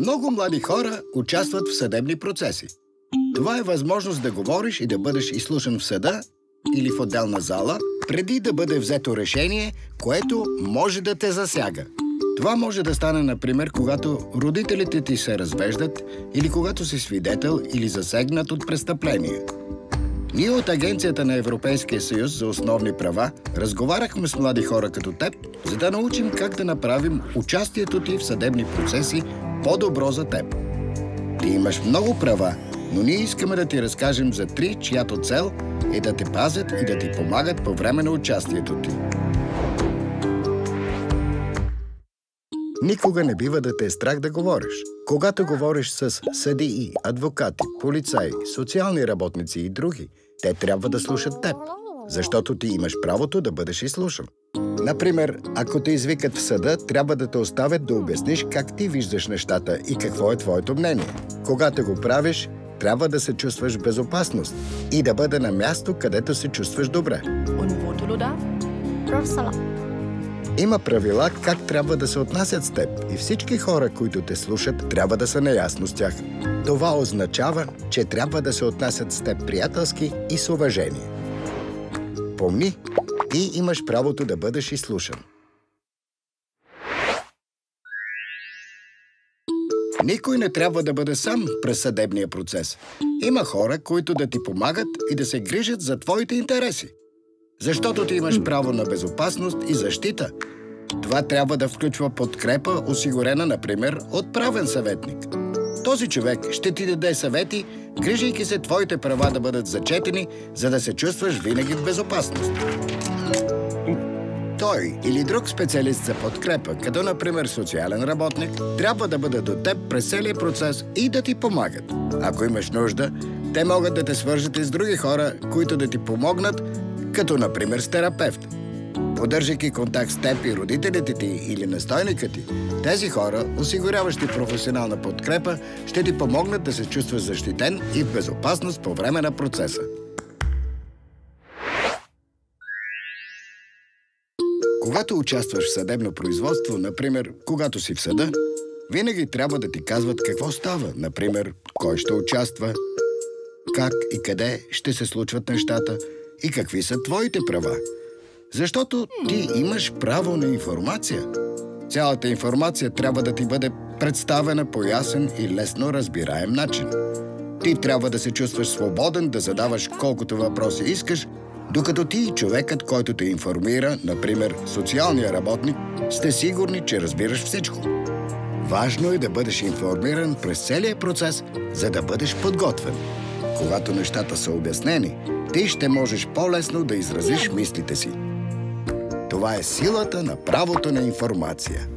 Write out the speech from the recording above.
Много млади хора участват в съдебни процеси. Това е възможност да говориш и да бъдеш изслушан в съда или в отделна зала, преди да бъде взето решение, което може да те засяга. Това може да стане, например, когато родителите ти се развеждат или когато си свидетел или засегнат от престъпление. Ние от Агенцията на Европейския съюз за основни права разговаряхме с млади хора като теб, за да научим как да направим участието ти в съдебни процеси по-добро за теб. Ти имаш много права, но ние искаме да ти разкажем за 3, чиято цел е да те пазят и да ти помагат по време на участието ти. Никога не бива да те е страх да говориш. Когато говориш с съдии, адвокати, полицаи, социални работници и други, те трябва да слушат теб, защото ти имаш правото да бъдеш изслушан. Например, ако те извикат в съда, трябва да те оставят да обясниш как ти виждаш нещата и какво е твоето мнение. Когато го правиш, трябва да се чувстваш в безопасност и да бъде на място, където се чувстваш добре. Има правила как трябва да се отнасят с теб и всички хора, които те слушат, трябва да са наясно с тях. Това означава, че трябва да се отнасят с теб приятелски и с уважение. Помни, ти имаш правото да бъдеш изслушан. Никой не трябва да бъде сам през съдебния процес. Има хора, които да ти помагат и да се грижат за твоите интереси. Защото ти имаш право на безопасност и защита. Това трябва да включва подкрепа, осигурена, например, от правен съветник. Този човек ще ти даде съвети, грижайки се твоите права да бъдат зачетени, за да се чувстваш винаги в безопасност. Той или друг специалист за подкрепа, като например социален работник, трябва да бъде до теб през целия процес и да ти помагат. Ако имаш нужда, те могат да те свържат и с други хора, които да ти помогнат, като например с терапевт. Поддържайки контакт с теб и родителите ти или настойника ти, тези хора, осигуряващи професионална подкрепа, ще ти помогнат да се чувстваш защитен и в безопасност по време на процеса. Когато участваш в съдебно производство, например, когато си в съда, винаги трябва да ти казват какво става, например, кой ще участва, как и къде ще се случват нещата и какви са твоите права. Защото ти имаш право на информация. Цялата информация трябва да ти бъде представена по ясен и лесно разбираем начин. Ти трябва да се чувстваш свободен да задаваш колкото въпроси искаш, докато ти и човекът, който те информира, например социалния работник, сте сигурни, че разбираш всичко. Важно е да бъдеш информиран през целия процес, за да бъдеш подготвен. Когато нещата са обяснени, ти ще можеш по-лесно да изразиш мислите си. Това е силата на правото на информация.